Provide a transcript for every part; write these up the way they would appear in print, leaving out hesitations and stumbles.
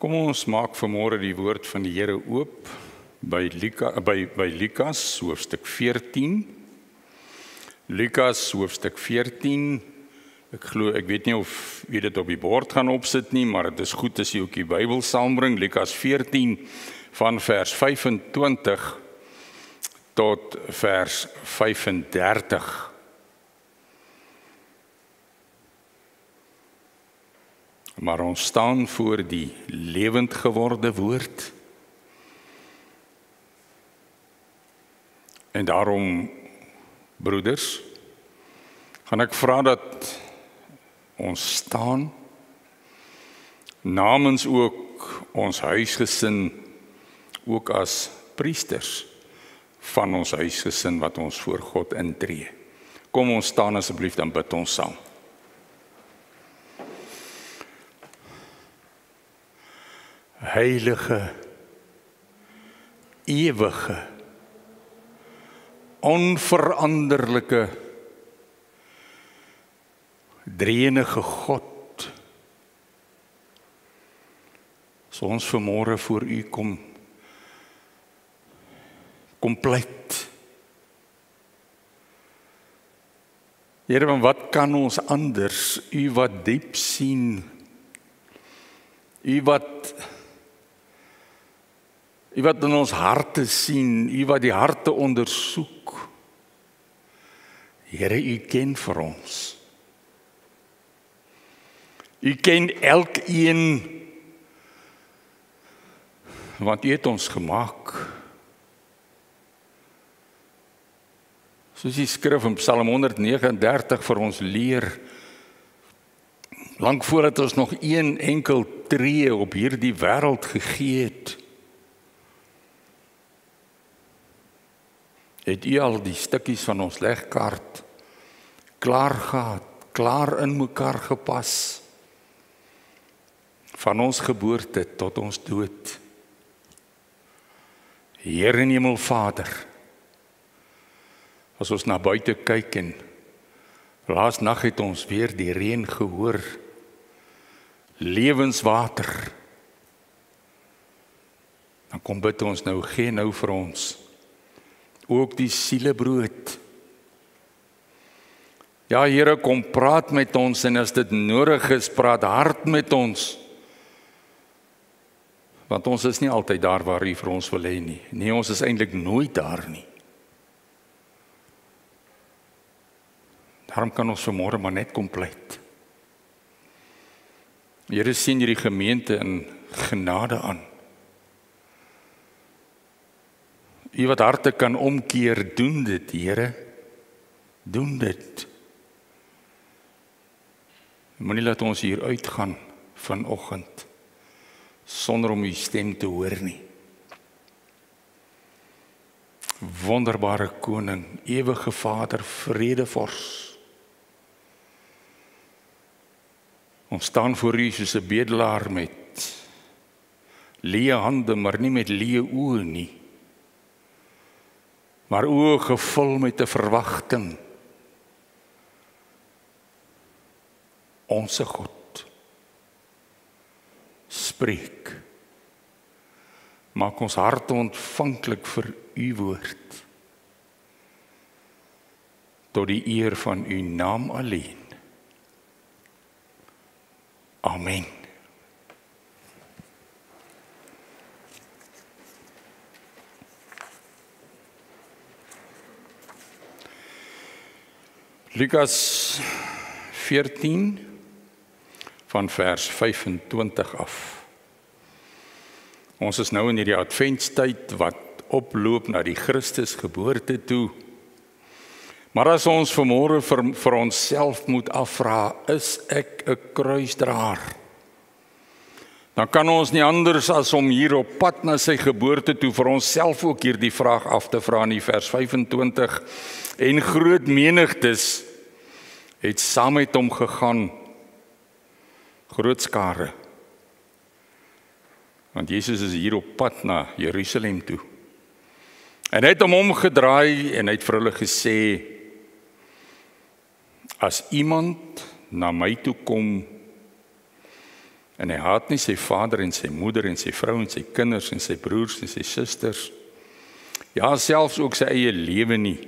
Kom ons maak vanmôre die woord van die Here oop by Lukas hoofstuk 14. Lukas hoofstuk 14. Ek weet nie of jy dit op die bord gaan opsit nie, maar dit is goed as jy ook die Bybel saambring. Lukas 14 van vers 25 tot vers 35. Maar ons staan voor die lewend geworde woord. En daarom, broeders, gaan ek vra dat ons staan, namens ook ons huisgesin, ook as priesters van ons huisgesin wat ons voor God intree. Kom ons staan asseblief, dan bid ons saam. Heilige, ewige, onveranderlike, drie-enige God, as ons vanmôre voor U kom, kompleit. Here, wat kan ons anders, U wat diep sien, U wat in ons harte sien, U wat die harte ondersoek. Here, U ken vir ons. U ken elkeen, want U het ons gemaak. Soos die skrif in Psalm 139 vir ons leer, lank voordat ons nog een enkel tree op hierdie wêreld gegee het U al die stukkies van ons legkaart klaar gehad, klaar in mekaar gepas, van ons geboorte tot ons dood. Here en Hemelvader, as ons na buite kyk en laasnag het ons weer die reën gehoor, lewenswater, dan kom bid ons nou, gee nou vir ons ook die sielebrood. Ja, Here, kom praat met ons, en as dit nodig is, praat hard met ons, want ons is nie altyd daar waar U vir ons wil hê nie. Nee, ons is eintlik nooit daar nie. Daarom kan ons vanmôre maar net kompleit. Here, sien hierdie gemeente in genade aan. U wat harte kan omkeer, doen dit, Here. Doen dit. Moenie laat ons hier uitgaan vanoggend sonder om U stem te hoor nie. Wonderbare Koning, ewige Vader, Vredevors. Ons staan voor U soos 'n bedelaar met leë hande, maar nie met leë oë nie. Maar oë gevul met 'n verwagting. Onse God, spreek. Maak ons harte ontvanklik vir U woord. Tot die eer van U naam alleen. Amen. Lukas 14 van vers 25 af. Ons is nou in hierdie adventstyd wat oploop na die Christus geboorte toe. Maar as ons vanmôre vir onsself moet afvra, is ek 'n kruisdraer? Dan kan ons nie anders as om hier op pad na sy geboorte toe vir onsself ook hierdie vraag af te vra in vers 25. En groot menigtes het saam met hom gegaan, groot skare. Want Jesus is hier op pad na Jerusalem toe. En hy het hom omgedraai en hy het vir hulle gesê, as iemand na my toe kom En hy haat nie sy vader en sy moeder en sy vrou en sy kinders en sy broers en sy susters. Ja, selfs ook sy eie lewe nie.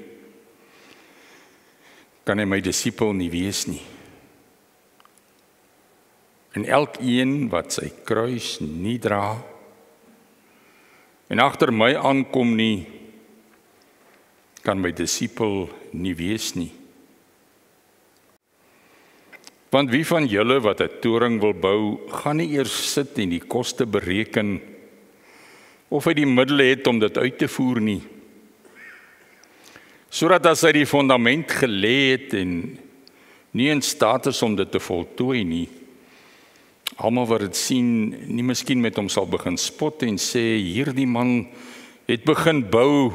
Kan hy my disipel nie wees nie. En elkeen wat sy kruis nie dra en agter my aankom nie, kan my disipel nie wees nie. Want wie van julle wat 'n toring wil bou, gaan nie eers sit en die koste bereken of hy die middele het om dit uit te voer nie. Sodat as hy die fondament gelê het en nie in staat is om dit te voltooi nie, almal wat dit sien, nie miskien met hom sal begin spot en sê, hierdie man het begin bou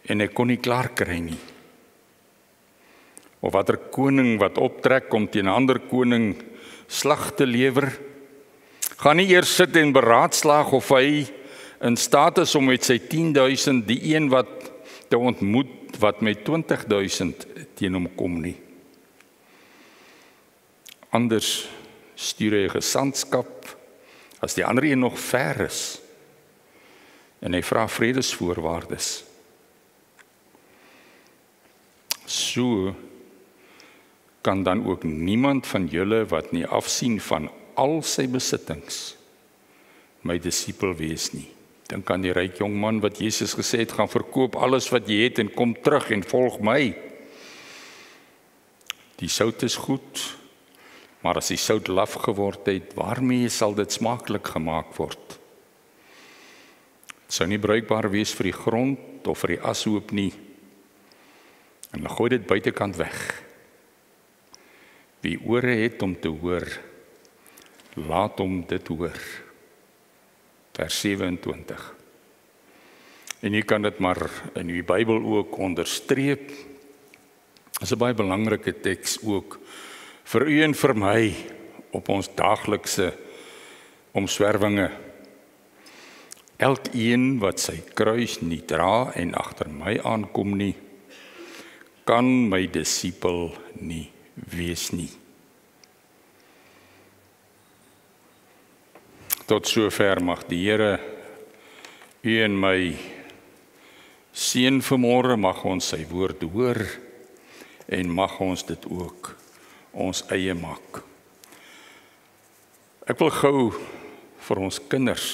en hy kon nie klaar kry nie. Of watter koning wat optrek om teen 'n ander koning slag te lewer, gaan nie eers sit en beraadslaag of hy in staat is om met sy 10.000 die een wat te ontmoet wat met 20.000 teen hom kom nie. Anders stuur hy 'n gesandskap as die ander een nog ver is en hy vra vredesvoorwaardes. So kan dan ook niemand van julle wat nie afsien van al sy besittings my disipel wees nie. Dink aan die ryk jong man wat Jesus gesê het, gaan verkoop alles wat jy het en kom terug en volg my. Die sout is goed, maar as die sout laf geword het, waarmee sal dit smaaklik gemaak word? Dit sou nie bruikbaar wees vir die grond of vir die ashoop nie. En dan gooi dit buitekant weg. Wie ore het om te hoor, laat hom dit hoor. Vers 27. En jy kan dit maar in die Bybel ook onderstreep. Dit is 'n baie belangrike teks ook vir u en vir my op ons daaglikse omswervinge. Elkeen wat sy kruis nie dra en agter my aankom nie, kan my disipel nie wees nie. Tot sover mag die Here u en my seën vanmôre, mag ons sy woord hoor en mag ons dit ook ons eie maak. Ek wil gou vir ons kinders,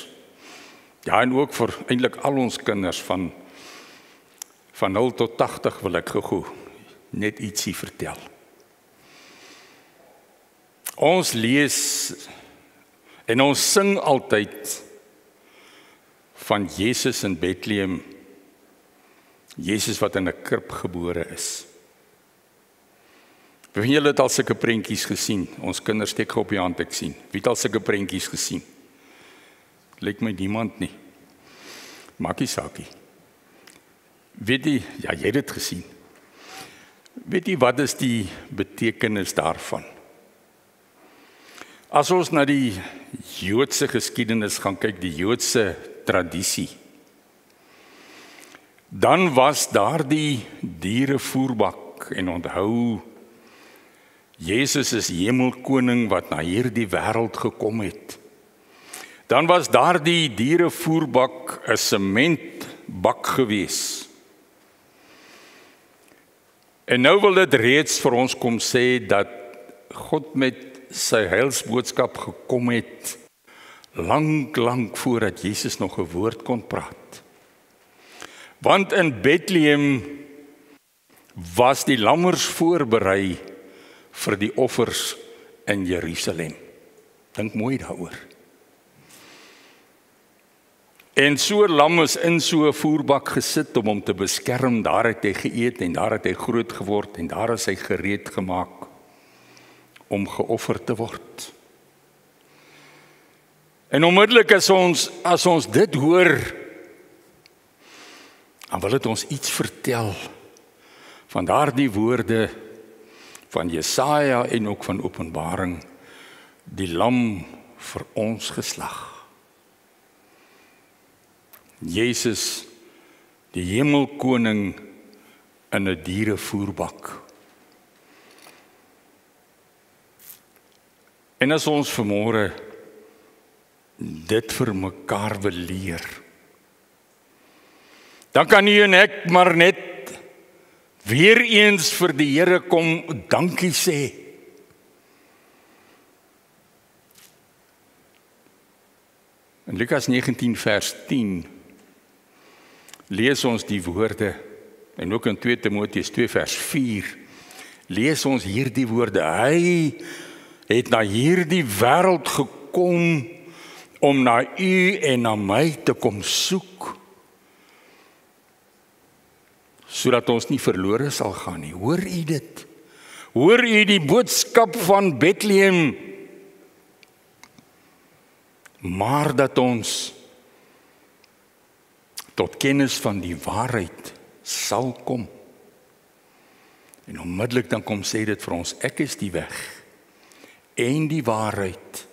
ja en ook vir eintlik al ons kinders van 0 tot 80 wil ek gou net ietsie vertel. Ons lees en ons sing altyd van Jesus in Bethlehem, Jesus wat in 'n krib gebore is. Wie van julle het al sulke prentjies gesien? Ons kinders steek op die hand, ek sien. Wie het al sulke prentjies gesien? Lyk my niemand nie. Maak nie saak nie. Weet jy, ja, jy het dit gesien. Weet jy wat is die betekenis daarvan? As ons na die Joodse geskiedenis gaan kyk, die Joodse tradisie, dan was daar die dierevoerbak en onthou, Jesus is hemelkoning wat na hierdie wêreld gekom het. Dan was daar die dierevoerbak 'n sementbak gewees. En nou wil dit reeds vir ons kom sê dat God met sy heilsboodskap gekom het, lank voordat Jesus nog 'n woord kon praat. Want in Bethlehem was die lammers voorberei vir die offers in Jerusalem. Dink mooi daaroor. En so 'n lam is in so 'n voerbak gesit om hom te beskerm. Daar het hy geëet en daar het hy groot geword en daar is hy gereed gemaak om geoffer te word. En onmiddellik as ons dit hoor, dan wil dit ons iets vertel van daardie woorde van Jesaja en ook van Openbaring, die lam vir ons geslag. Jesus, die hemelkoning in 'n dierevoerbak. En as ons vanmôre dit vir mekaar wil leer, dan kan u en ek maar net weer eens vir die Here kom dankie sê. In Lukas 19 vers 10 lees ons die woorde, en ook in 2 Timoteus 2 vers 4 lees ons hierdie woorde: hy het na hierdie wêreld gekom om na u en na my te kom soek, sodat ons nie verlore sal gaan nie. Hoor u dit? Hoor u die boodskap van Bethlehem? Maar dat ons tot kennis van die waarheid sal kom. En onmiddellik dan kom sê dit vir ons: ek is die weg en die waarheid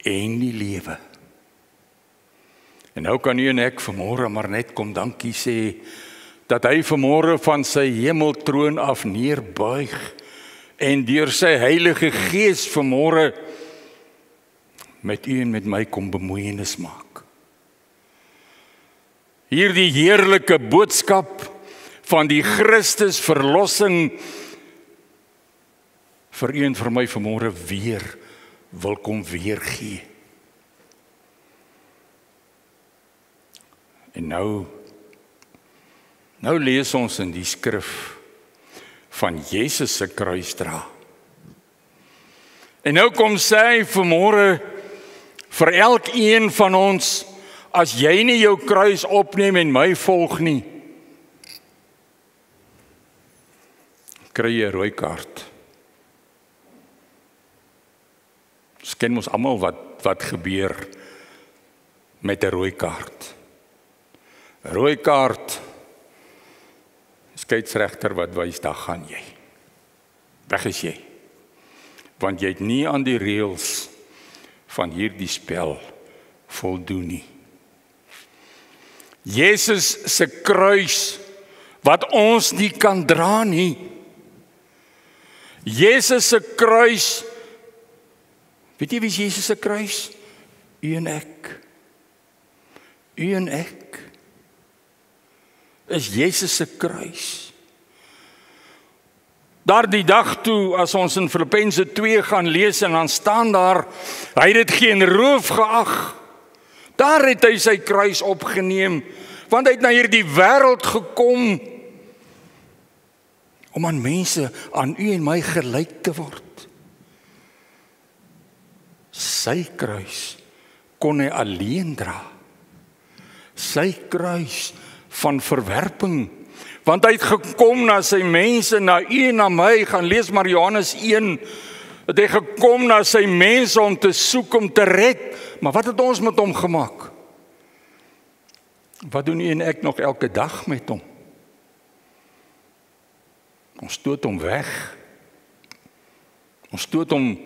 en die lewe. En nou kan u en ek vanmôre maar net kom dankie sê dat hy vanmôre van sy hemeltroon af neerbuig en deur sy Heilige Gees vanmôre met u en met my kom bemoeienis maak. Hierdie heerlike boodskap van die Christus verlossing vir u en vir my vanmôre weer wil kom weergee. En nou lees ons in die skrif van Jesus se kruisdra. En nou kom sê hy vanmôre vir elkeen van ons: as jy nie jou kruis opneem en my volg nie, kry jy 'n rooi kaart. Ons ken ons almal wat gebeur met 'n rooi kaart. 'n Rooi kaart, skeieregter wat wys, daar gaan jy. Weg is jy. Want jy het nie aan die reëls van hierdie spel voldoen nie. Jesus se kruis wat ons nie kan dra nie. Jesus se kruis. Weet jy wie is Jesus se kruis? U en ek. U en ek is Jesus se kruis. Daardie dag toe, as ons in Filippense 2 gaan lees, en dan staan daar, hy het dit geen roof geag. Daar het hy sy kruis opgeneem, want hy het na hierdie wêreld gekom om aan mense, aan u en my gelyk te word. Sy kruis kon hy alleen dra. Sy kruis van verwerping, want hy het gekom na sy mense, na u en na my. Gaan lees maar Johannes 1, het hy gekom na sy mense om te soek, om te red. Maar wat het ons met hom gemaak? Wat doen u en ek nog elke dag met hom? Ons stoot hom weg. Ons stoot hom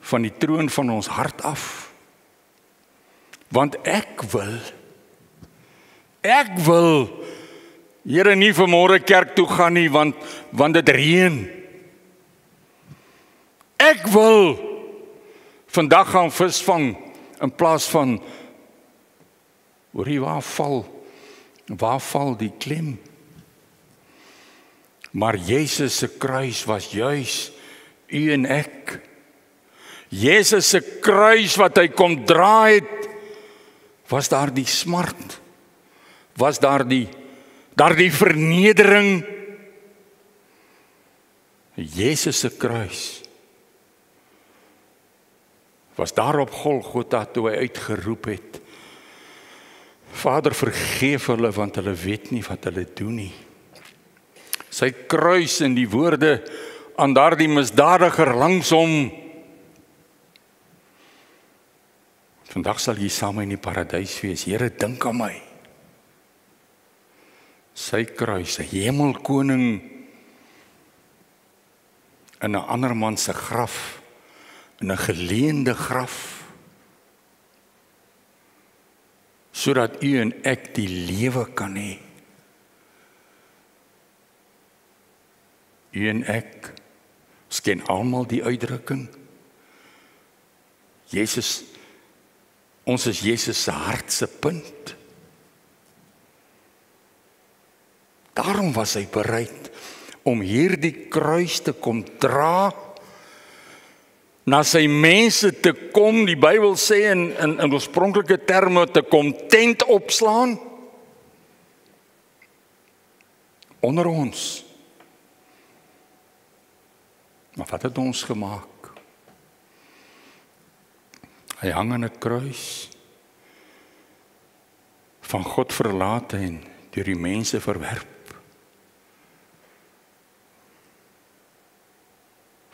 van die troon van ons hart af. Want ek wil, Here, nie vanmôre kerk toe gaan nie, want dit reën. Ek wil vandag gaan visvang in plaas van, hoor jy, waar val die klem? Maar Jesus se kruis was juis u en ek. Jesus se kruis wat hy kom dra het, was daar die smart, was daar die vernedering. Jesus se kruis was daar op Golgotha toe hy uitgeroep het: Vader, vergeef hulle, want hulle weet nie wat hulle doen nie. Sy kruis en die woorde aan daardie misdadiger langs hom: vandag sal jy saam in die paradys wees. Here, dink aan my. Sy kruis, 'n hemelkoning in 'n ander man se graf, in 'n geleende graf, sodat u en ek die lewe kan hê. U en ek, ons ken almal die uitdrukking, Jesus, ons is Jesus se hart se punt. Daarom was hy bereid om hierdie kruis te kom dra, na sy mense te kom, die Bybel sê in oorspronklike terme, te kom tent opslaan, onder ons. Maar wat het ons gemaak? Hy hang aan 'n kruis, van God verlate en deur die mense verwerp.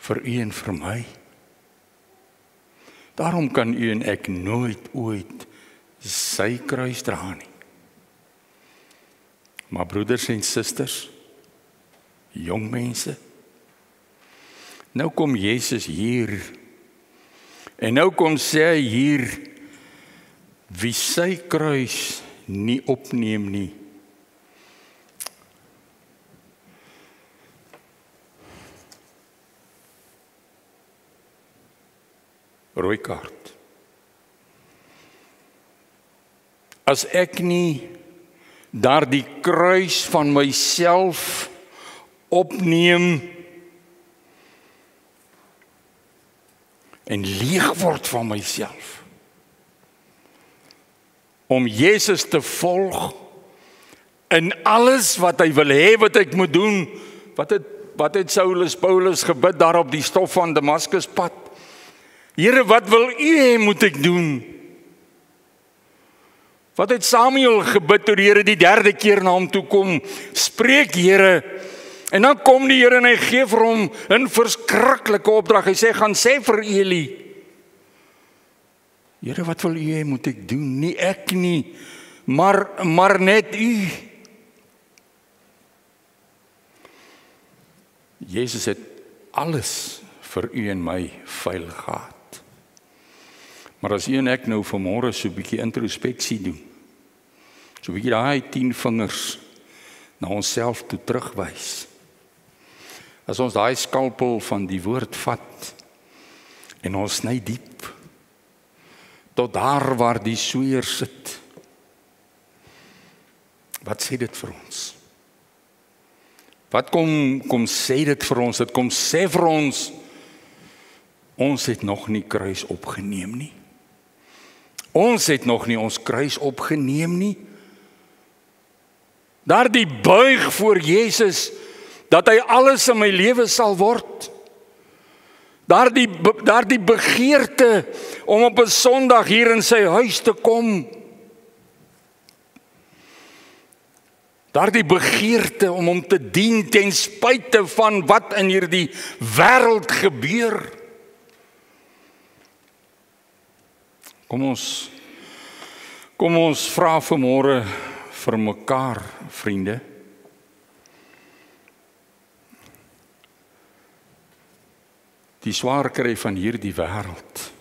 Vir u en vir my. Daarom kan u en ek nooit ooit sy kruis dra nie. Maar broeders en susters, jong mense, nou kom Jesus hier, en nou kom sê hy hier, wie sy kruis nie opneem nie, rooi kaart. As ek nie daardie kruis van myself opneem en leeg word van myself om Jesus te volg in alles wat hy wil hê wat ek moet doen. Wat het Saulus Paulus gebid daar op die stof van Damaskuspad? Here, wat wil u hê moet ek doen? Wat het Samuel gebid toe die Here die 3de keer na hom toe kom? Spreek, Here. En dan kom die Here en hy gee vir hom 'n verskriklike opdrag. Hy sê, gaan sê vir Eli. Here, wat wil u hê moet ek doen? Nie ek nie, maar net u. Jesus het alles vir u en my veil gehad. Maar as u en ek nou vanmôre so 'n bietjie introspeksie doen, so 'n bietjie daai 10 vingers na onsself toe terugwys. As ons daai skalpel van die woord vat en ons sny diep tot daar waar die souer sit. Wat sê dit vir ons? Wat kom sê dit vir ons? Dit kom sê vir ons het nog nie kruis opgeneem nie. Ons het nog nie ons kruis opgeneem nie. Daardie buig voor Jesus, dat hy alles in my lewe sal word. Daardie begeerte om op 'n Sondag hier in sy huis te kom. Daardie begeerte om hom te dien ten spyte van wat in hierdie wêreld gebeur. Kom ons vra vanmôre vir mekaar, vriende. Die swaar kry van hierdie wêreld,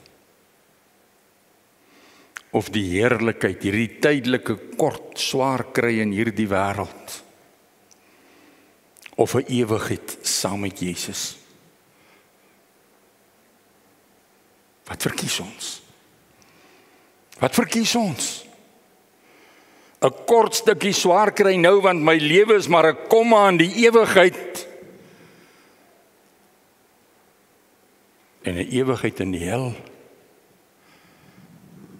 of die heerlikheid, hierdie tydelike kort swaar kry in hierdie wêreld, of 'n ewigheid saam met Jesus. Wat verkies ons? Wat verkies ons? 'n Kort stukkie swaar kry nou, want my lewe is maar 'n komma in die ewigheid. En 'n ewigheid in die hel,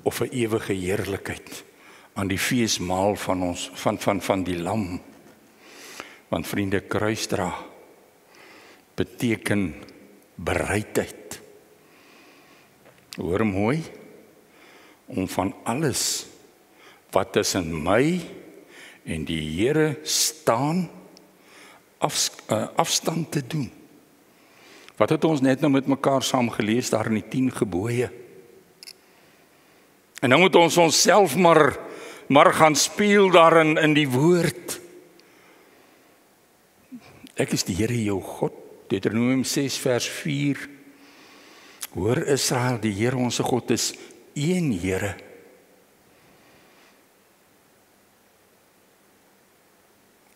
of 'n ewige heerlikheid aan die feesmaal van ons, van die lam. Want vriende, kruisdra beteken bereidheid. Hoor mooi, om van alles wat tussen my en die Here staan, afstand te doen. Wat het ons net nou met mekaar saam gelees daar in die 10 gebooie? En nou moet ons onsself maar gaan speel daarin in die woord. Ek is die Here jou God, Deuteronomium 6 vers 4. Hoor Israel, die Here ons God is een Here.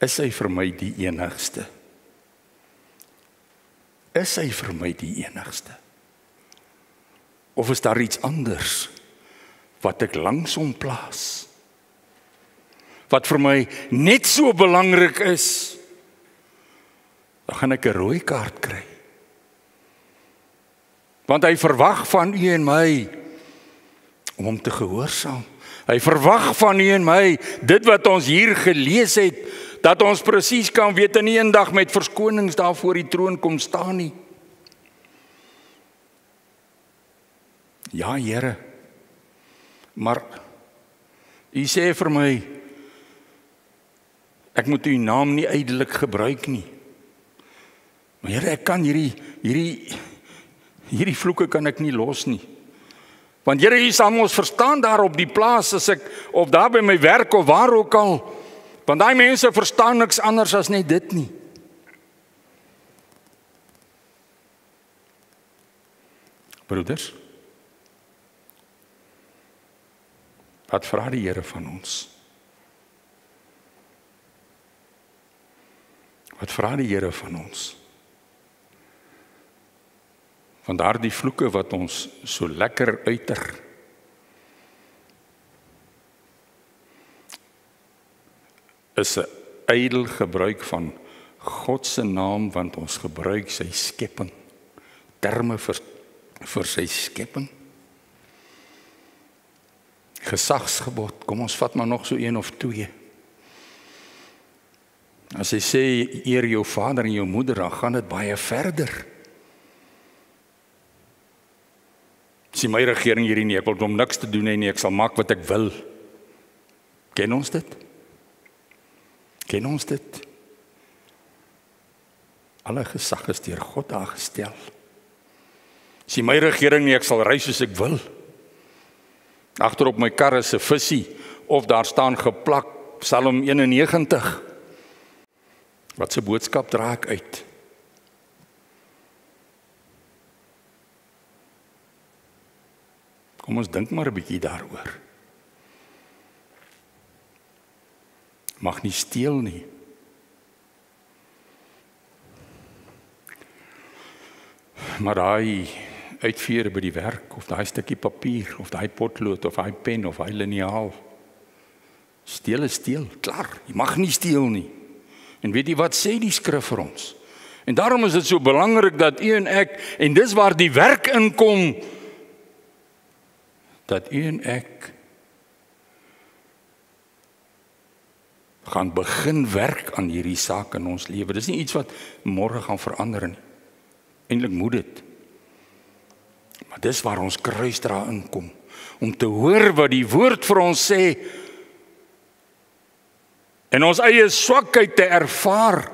Is hy vir my die enigste? Is hy vir my die enigste? Of is daar iets anders wat ek langsom plaas? Wat vir my net so belangrik is, dan gaan ek 'n rooi kaart kry. Want hy verwag van u en my om hom te gehoorsaam. Hy verwag van u en my dit wat ons hier gelees het, dat ons presies kan weet en nie eendag met verskonings daar voor die troon kom staan nie. Ja, Here, maar u sê vir my, ek moet u naam nie ydelik gebruik nie. Maar Here, ek kan hierdie vloeke kan ek nie los nie. Want Here, u sal ons verstaan daar op die plaas, as ek, of daar by my werk, of waar ook al. Want daai mense verstaan niks anders as net dit nie. Broeders, wat vra die Here van ons? Wat vra die Here van ons? Van daardie vloeke wat ons so lekker uiter. Is 'n ydel gebruik van God se naam, want ons gebruik sy skepping. Terme vir sy skepping. Gesagsgebod, kom ons vat maar nog so een of twee. As hy sê, eer jou vader en jou moeder, dan gaan dit baie verder. Dis my regering hierdie nie, ek wil om niks te doen nie, ek sal maak wat ek wil. Ken ons dit? Ken ons dit? Alle gesag is deur God aangestel. Dis my regering nie, ek sal ry soos ek wil. Agter op my kar is 'n visie, of daar staan geplak, Psalm 91. Wat se boodskap dra ek uit? Kom ons dink maar 'n bietjie daaroor. Mag nie steel nie. Maar daai uitveer by die werk, of daai stukkie papier, of daai potlood, of daai pen, of daai liniaal. Steel is steel, klaar. Jy mag nie steel nie. En weet jy wat sê die skrif vir ons? En daarom is dit so belangrik dat u en ek, en dis waar die werk inkom, dat u en ek gaan begin werk aan hierdie saak in ons lewe. Dis nie iets wat môre gaan verander nie. Eintlik moet dit. Maar dis waar ons kruisdra inkom, om te hoor wat die woord vir ons sê, en ons eie swakheid te ervaar,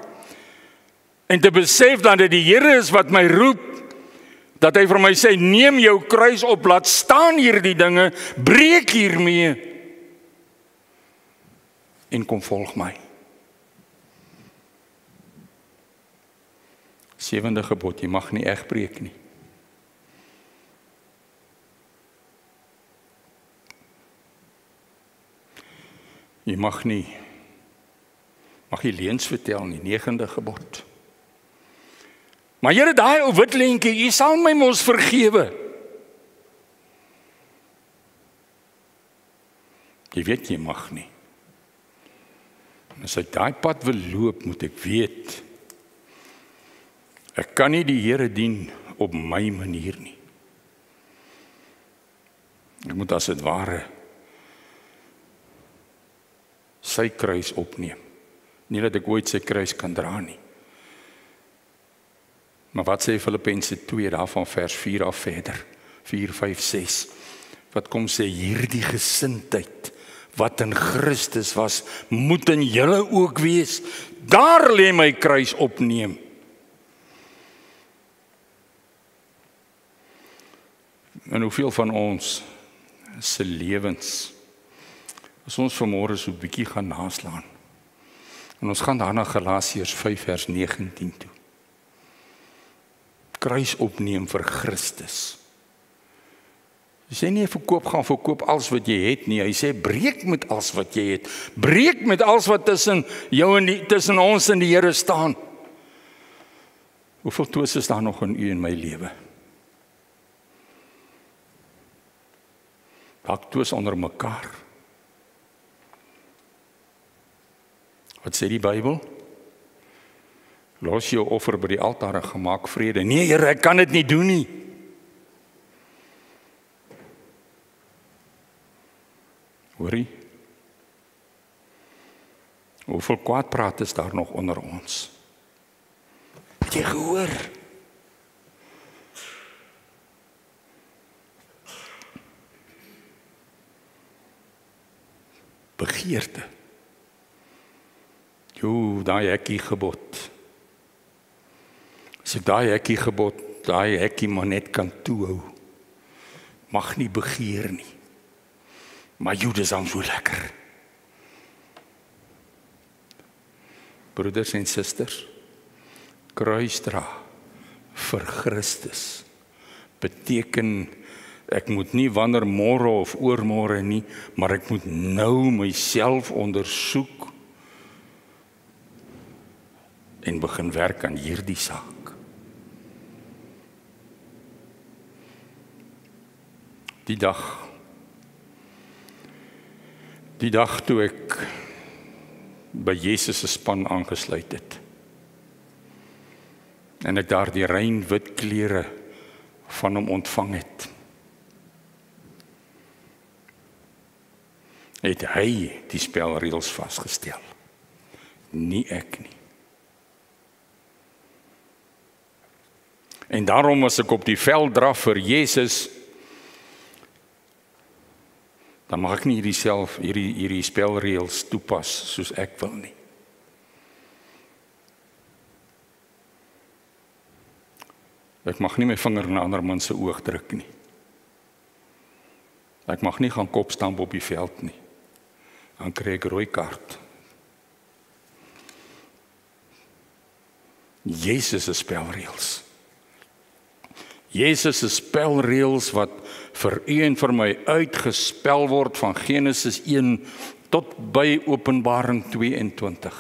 en te besef dat dit die Here is wat my roep, dat hy vir my sê, neem jou kruis op, laat staan hierdie dinge, breek hiermee, en kom volg my. 7de gebod, jy mag nie egbreek nie. Jy mag nie leuns vertel nie, 9de gebod. Maar Here, daai ou wit lentjie, jy sal my mos vergewe. Jy weet jy mag nie. As ek daai pad wil loop, moet ek weet, ek kan nie die Here dien op my manier nie. Ek moet as dit ware sy kruis opneem. Nie dat ek ooit sy kruis kan dra nie. Maar wat sê Filippense 2 daarvan vers 4 af verder? 4, 5, 6. Wat kom sê, hierdie gesindheid wat in Christus was, moet in julle ook wees. Daar lê my kruis opneem. En hoeveel van ons se lewens, as ons vanmôre so 'n bietjie gaan naslaan, en ons gaan daarna Galasiërs 5 vers 19 toe. Kruis opneem vir Christus. Hy sê nie gaan verkoop alles wat jy het nie, hy sê breek met alles wat jy het. Breek met alles wat tussen jou en tussen ons en die Here staan. Hoeveel twis is daar nog in u en my lewe? Dalk twis onder mekaar. Wat sê die Bybel? Los jou offer by die altaar en gemaak vrede. Nee, Here, ek kan dit nie doen nie. Hoorie? Hoeveel kwaadpraat is daar nog onder ons? Het jy gehoor? Begeerte. Jo, daai hekkie gebod. As ek daai hekkie gebod, daai hekkie maar net kan toehou. Mag nie begeer nie. Maar jy, dis dan so lekker. Broeders en susters, kruisdra vir Christus beteken ek moet nie wanneer môre of oormôre nie, maar ek moet nou myself ondersoek en begin werk aan hierdie saak. Die dag toe ek by Jesus se span aangesluit het en ek daar die rein wit klere van hom ontvang het hy die spelreëls vasgestel, nie ek nie. En daarom as ek op die veld draf vir Jesus, dan mag ek nie hierdie spelreëls toepas soos ek wil nie. Ek mag nie my vinger in 'n ander man se oog druk nie. Ek mag nie gaan kopstamp op die veld nie. Dan kry ek rooi kaart. Jesus se spelreëls. Jesus se spelreëls wat vir u en vir my uitgespel word van Genesis 1 tot by Openbaring 22.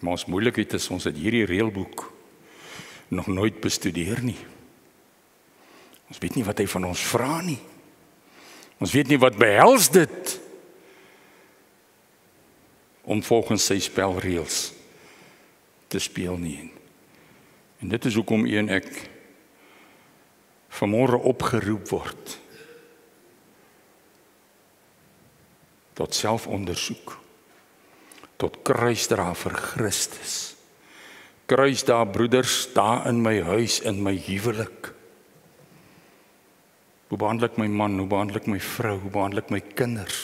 Maar ons moeilikheid is, ons het hierdie reëlboek nog nooit bestudeer nie. Ons weet nie wat hy van ons vra nie. Ons weet nie wat behels dit om volgens sy spelreëls te speel nie. En dit is hoekom u en ek vanmôre opgeroep word tot selfondersoek, tot kruisdra vir Christus. Kruisdra, broeders, daar in my huis, in my huwelik. Hoe behandel ek my man, hoe behandel ek my vrou, hoe behandel ek my kinders?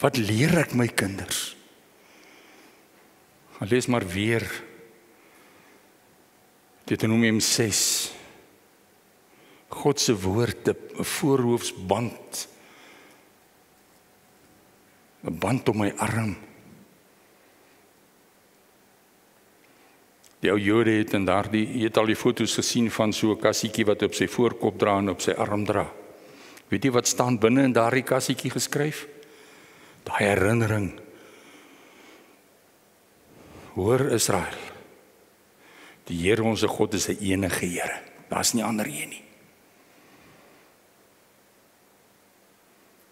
Wat leer ek my kinders? Gaan lees maar weer Deuteronomium 6. God se woord, 'n voorhoofsband, 'n band om my arm. Die ou Jode het en jy het al die foto's gesien van so 'n kassietjie wat op sy voorkop dra en op sy arm dra. Weet jy wat staan binne in daardie kassietjie geskryf? Daai herinnering. Hoor Israel, die Here ons God is 'n enige Here. Daar's nie ander een nie.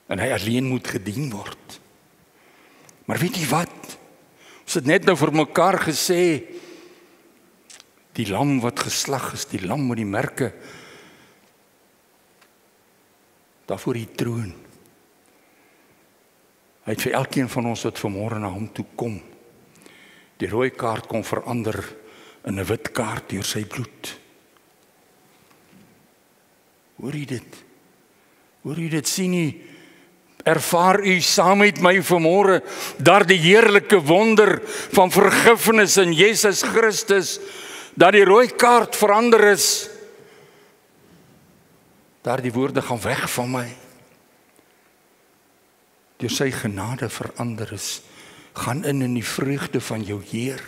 En hy alleen moet gedien word. Maar weet jy wat? Ons het net nou vir mekaar gesê, die lam wat geslag is, die lam met die merke, daar voor die troon. Hy het vir elkeen van ons wat vanmôre na hom toe kom, die rooi kaart kon verander in 'n wit kaart deur sy bloed. Hoor jy dit? Hoor jy dit? Sien jy? Ervaar u saam met my vanmôre daardie heerlike wonder van vergifnis in Jesus Christus, dat die rooi kaart verander is. Daardie woorde gaan weg van my. Deur sy genade verander is, gaan in die vreugde van jou Heer.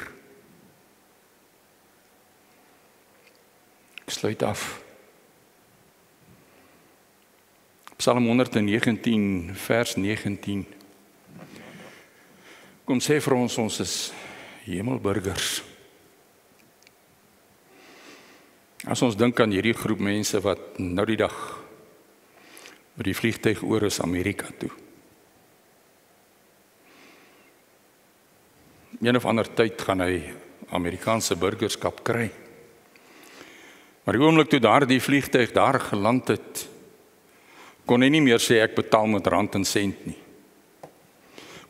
Ek sluit af. Psalm 119 vers 19. Kom sê vir ons is hemelburgers. As ons dink aan hierdie groep mense wat nou die dag met die vliegtuig oor is Amerika toe. Een of ander tyd gaan hy Amerikaanse burgerskap kry. Maar die oomblik toe daardie vliegtuig daar geland het, kon hy nie meer sê ek betaal met rand en sent nie.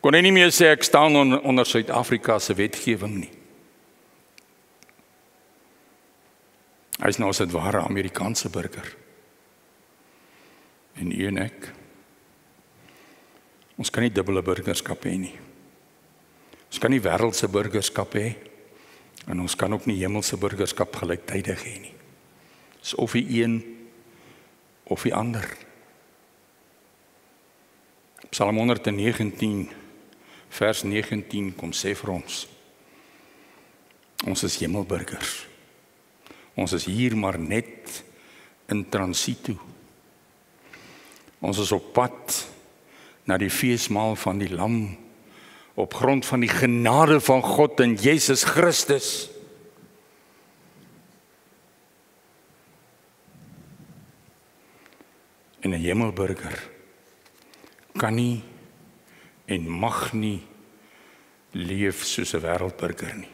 Kon hy nie meer sê ek staan onder Suid-Afrika se wetgewing nie. Hy is nou as 'n ware Amerikaanse burger. En u en ek, ons kan nie dubbele burgerskap hê nie. Ons kan nie wêreldse burgerskap hê, en ons kan ook nie hemelse burgerskap gelyktydig hê nie. Dis of die een, of die ander. Psalm 119, vers 19, kom sê vir ons, ons is hemelburgers. Ons is hier maar net in transito. Ons is op pad na die feesmaal van die Lam, op grond van die genade van God in Jesus Christus. En 'n hemelburger kan nie en mag nie leef soos 'n wêreldburger nie.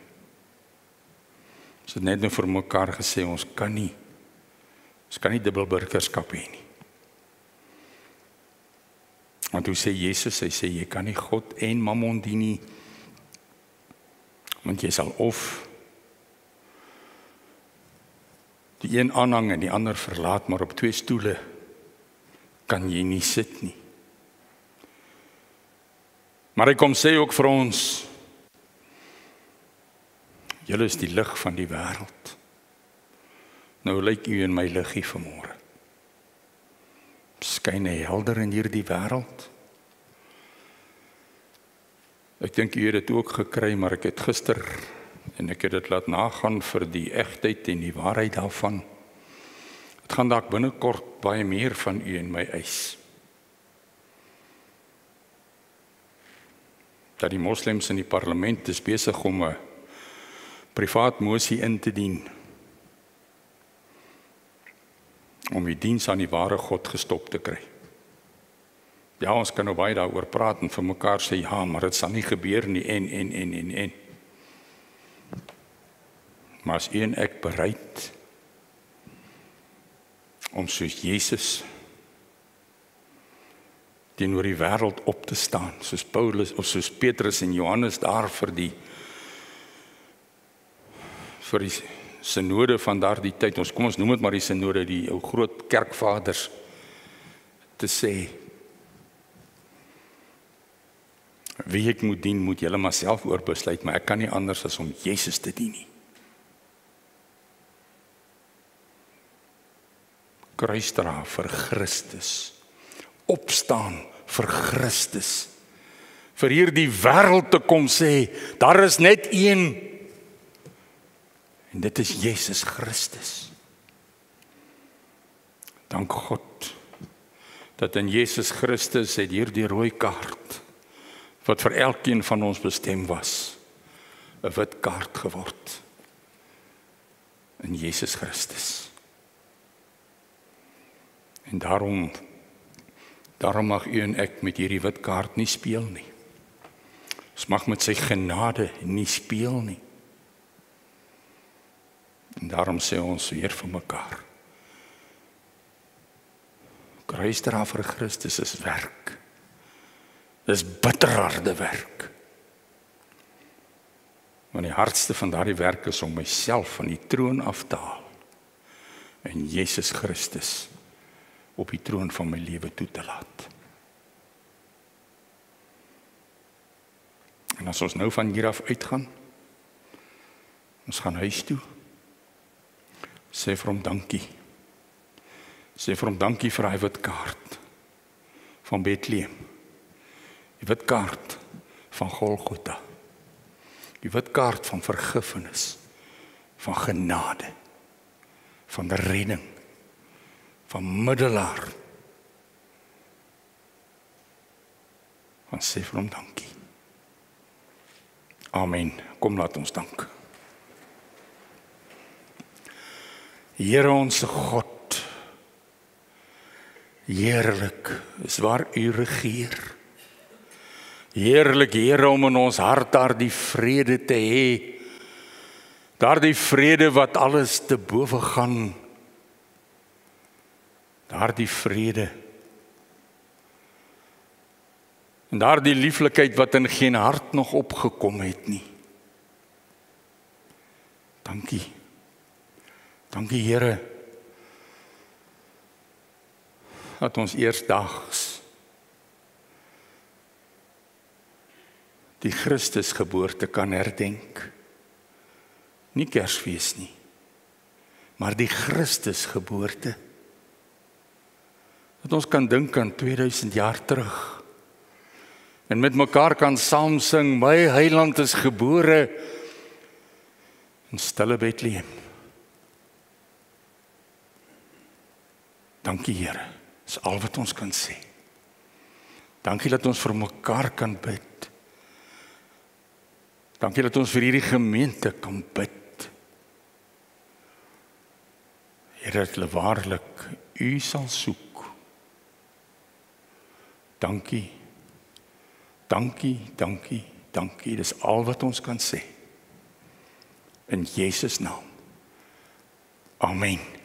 Ons het net nou vir mekaar gesê, ons kan nie dubbelburgerskap hê nie. Want hoe sê Jesus, hy sê, jy kan nie God en Mammon dien nie, want jy sal of die een aanhang en die ander verlaat, maar op 2 stoele kan jy nie sit nie. Maar hy kom sê ook vir ons, julle is die lig van die wêreld. Nou lyk u en my liggie vanmôre. Skyn hy helder in hierdie wêreld? Ek dink u het dit ook gekry, maar ek het gister, en ek het dit laat nagaan vir die egtheid en die waarheid daarvan. Het gaan dalk binnekort baie meer van u en my eis. Dat die moslems in die parlement is besig om 'n privaat mosie in te dien om die diens aan die ware God gestop te kry. Ja, ons kan nou baie daaroor praat en vir mekaar sê, ja, maar dit sal nie gebeur nie, en. Maar as u en ek bereid om soos Jesus teenoor die wêreld op te staan, soos Paulus of soos Petrus en Johannes daar vir die synode van daardie tyd, kom ons noem dit maar die synode, die ou groot kerkvaders, te sê, wie ek moet dien, moet julle maar self oorbesluit, maar ek kan nie anders as om Jesus te dien nie. Kruisdra vir Christus, opstaan vir Christus, vir hierdie wêreld te kom sê, daar is net een, en dit is Jesus Christus. Dank God, dat in Jesus Christus het hierdie rooi kaart, wat vir elkeen van ons bestem was, 'n wit kaart geword, in Jesus Christus. En daarom mag u en ek met hierdie wit kaart nie speel nie. Ons mag met sy genade nie speel nie. En daarom sê ons weer vir mekaar, kruisdra vir Christus is werk. Dis bitterharde werk. Want die hardste van daardie werk is om myself van die troon af te haal en Jesus Christus op die troon van my lewe toe te laat. En as ons nou van hier af uitgaan, ons gaan huis toe, sê vir hom dankie. Sê vir hom dankie vir hy wit kaart van Bethlehem. Die wit kaart van Golgotha. Die wit kaart van vergifnis, van genade, van redding, van middelaar. Ons sê vir hom dankie. Amen. Kom laat ons dank. Here ons God, heerlik is waar U regeer. Heerlik, Here, om in ons hart daardie vrede te hê, daardie vrede wat alles te bowe gaan, daardie vrede, en daardie lieflikheid wat in geen hart nog opgekom het nie. Dankie. Dankie, Here, dat ons eersdaags die Christusgeboorte kan herdenk. Nie Kersfees nie, maar die Christusgeboorte. Dat ons kan dink aan 2000 jaar terug, en met mekaar kan saam sing, my Heiland is gebore in stille Bethlehem. Dankie, Here, dis al wat ons kan sê. Dankie dat ons vir mekaar kan bid. Dankie dat ons vir hierdie gemeente kan bid. Here, dat hulle waarlik U sal soek. Dankie, dankie, dankie, dankie. Dis al wat ons kan sê. In Jesus naam. Amen.